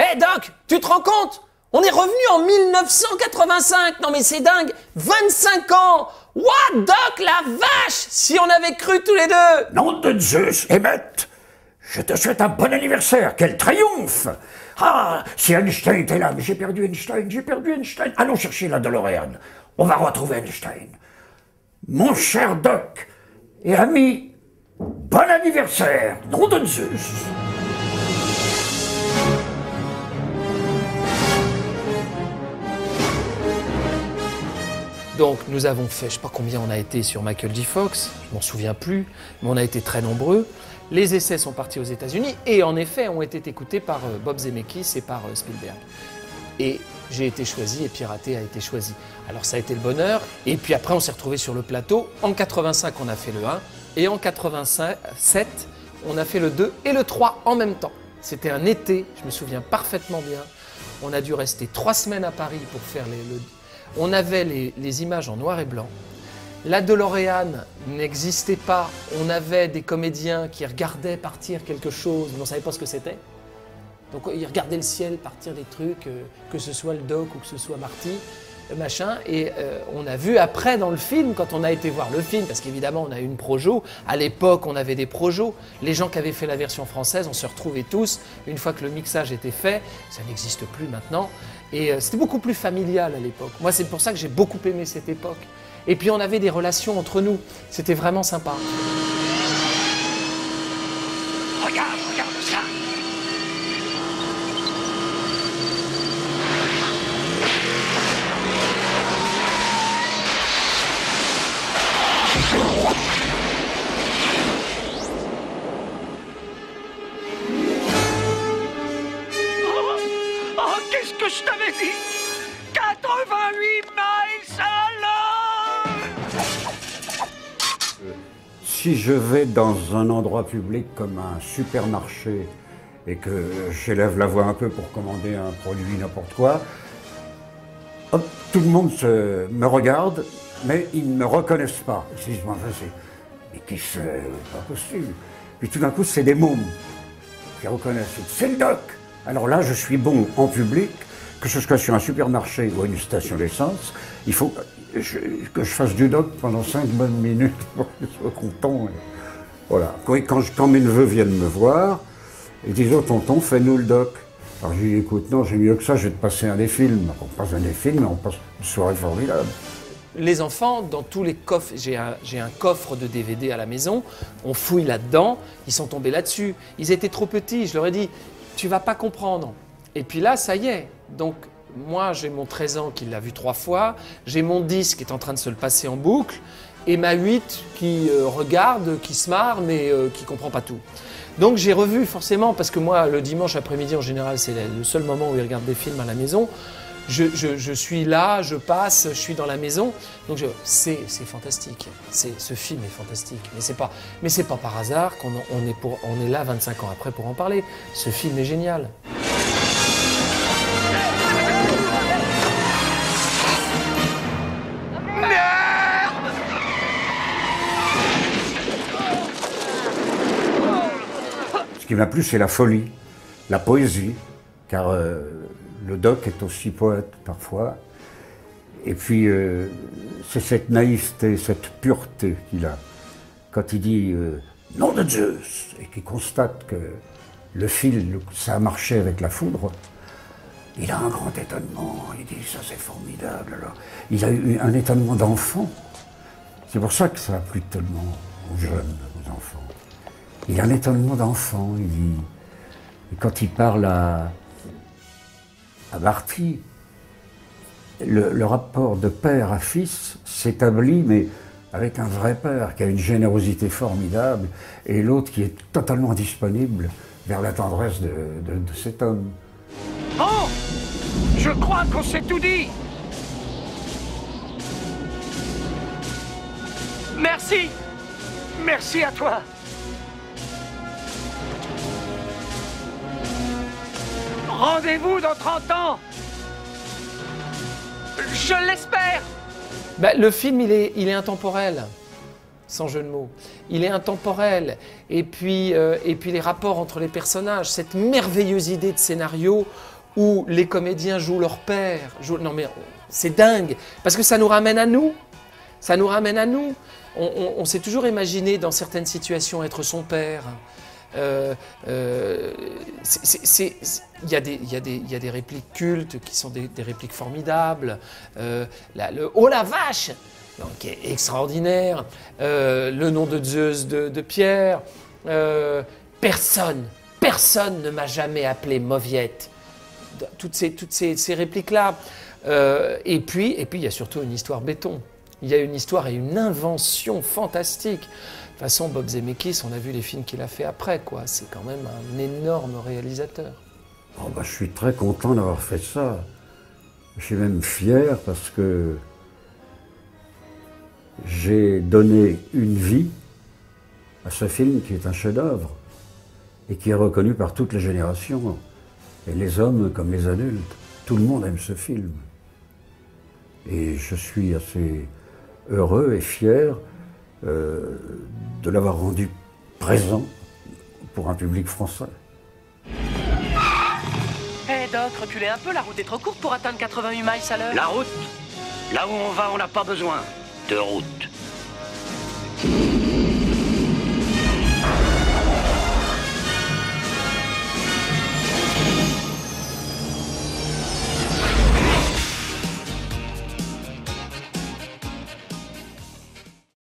Hé Doc, tu te rends compte? On est revenu en 1985. Non mais c'est dingue. 25 ans. What, Doc, la vache! Si on avait cru tous les deux! Nom de Zeus, Emmett! Je te souhaite un bon anniversaire, quel triomphe! Ah, si Einstein était là, mais j'ai perdu Einstein, j'ai perdu Einstein. Allons chercher la DeLorean, on va retrouver Einstein. Mon cher Doc et ami, bon anniversaire, nom de Zeus! Donc nous avons fait, je sais pas combien on a été sur Michael J. Fox, je m'en souviens plus, mais on a été très nombreux. Les essais sont partis aux États-Unis et en effet ont été écoutés par Bob Zemeckis et par Spielberg. Et j'ai été choisi et Piraté a été choisi. Alors ça a été le bonheur. Et puis après on s'est retrouvés sur le plateau. En 85 on a fait le 1 et en 87 on a fait le 2 et le 3 en même temps. C'était un été, je me souviens parfaitement bien. On a dû rester 3 semaines à Paris pour faire On avait les images en noir et blanc. La DeLorean n'existait pas. On avait des comédiens qui regardaient partir quelque chose, mais on ne savait pas ce que c'était. Donc ils regardaient le ciel partir des trucs, que ce soit le Doc ou que ce soit Marty, machin. Et on a vu après dans le film, quand on a été voir le film, parce qu'évidemment on a eu une projo. À l'époque on avait des projos. Les gens qui avaient fait la version française, on se retrouvait tous. Une fois que le mixage était fait, ça n'existe plus maintenant. Et c'était beaucoup plus familial à l'époque. Moi, c'est pour ça que j'ai beaucoup aimé cette époque. Et puis, on avait des relations entre nous. C'était vraiment sympa. Regarde ça! Oh, qu'est-ce que je t'avais dit? 88 miles à l'heure! Si je vais dans un endroit public comme un supermarché et que j'élève la voix un peu pour commander un produit n'importe quoi, hop, tout le monde me regarde, mais ils ne me reconnaissent pas. Ils se disent, mais qui c'est? Pas possible. Puis tout d'un coup, c'est des mômes qui reconnaissent. C'est le Doc! Alors là, je suis bon en public, que ce soit sur un supermarché ou à une station d'essence, il faut que je fasse du Doc pendant 5 bonnes minutes pour qu'ils soient contents. Voilà. Quand mes neveux viennent me voir, ils disent, oh tonton, fais-nous le Doc. Alors je dis, écoute, non, j'ai mieux que ça, je vais te passer un des films. On passe un des films, on passe une soirée formidable. Les enfants, dans tous les coffres, j'ai un coffre de DVD à la maison, on fouille là-dedans, ils sont tombés là-dessus. Ils étaient trop petits, je leur ai dit, tu vas pas comprendre. Et puis là, ça y est. Donc, moi, j'ai mon 13 ans qui l'a vu 3 fois, j'ai mon 10 qui est en train de se le passer en boucle, et ma 8 qui regarde, qui se marre, mais qui comprend pas tout. Donc, j'ai revu forcément, parce que moi, le dimanche après-midi, en général, c'est le seul moment où ils regardent des films à la maison. Je suis là, je passe, je suis dans la maison. Donc, c'est fantastique. Ce film est fantastique. Mais c'est pas par hasard qu'on est là 25 ans après pour en parler. Ce film est génial. Ce qui m'a plu, c'est la folie, la poésie, car le Doc est aussi poète parfois. Et puis, c'est cette naïveté, cette pureté qu'il a. Quand il dit « nom de Zeus » et qu'il constate que le fil, ça a marché avec la foudre, il a un grand étonnement. Il dit « ça c'est formidable ». Alors, il a eu un étonnement d'enfant. C'est pour ça que ça a plu tellement aux jeunes, aux enfants. Il a un étonnement d'enfant, il dit. Et quand il parle à Marty, le rapport de père à fils s'établit, mais avec un vrai père qui a une générosité formidable, et l'autre qui est totalement disponible vers la tendresse de cet homme. Bon, je crois qu'on s'est tout dit. Merci. Merci à toi. Rendez-vous dans 30 ans. Je l'espère. Ben, le film, il est intemporel. sans jeu de mots. Il est intemporel. Et puis les rapports entre les personnages, cette merveilleuse idée de scénario où les comédiens jouent leur père. Non mais c'est dingue, parce que ça nous ramène à nous. Ça nous ramène à nous. On s'est toujours imaginé dans certaines situations être son père. Il y a des répliques cultes qui sont des répliques formidables. Le « Oh la vache !» qui est extraordinaire. Le nom de Zeus de Pierre. Personne ne m'a jamais appelé mauviette. Toutes ces répliques-là. Et puis, il y a surtout une histoire béton. Il y a une histoire et une invention fantastique. De toute façon, Bob Zemeckis, on a vu les films qu'il a fait après, quoi. C'est quand même un énorme réalisateur. Oh bah, je suis très content d'avoir fait ça. Je suis même fier parce que j'ai donné une vie à ce film qui est un chef-d'œuvre et qui est reconnu par toutes les générations, et les hommes comme les adultes. Tout le monde aime ce film. Et je suis assez heureux et fier de l'avoir rendu présent pour un public français. Hé Doc, reculez un peu, la route est trop courte pour atteindre 88 miles à l'heure. La route, là où on va, on n'a pas besoin de route.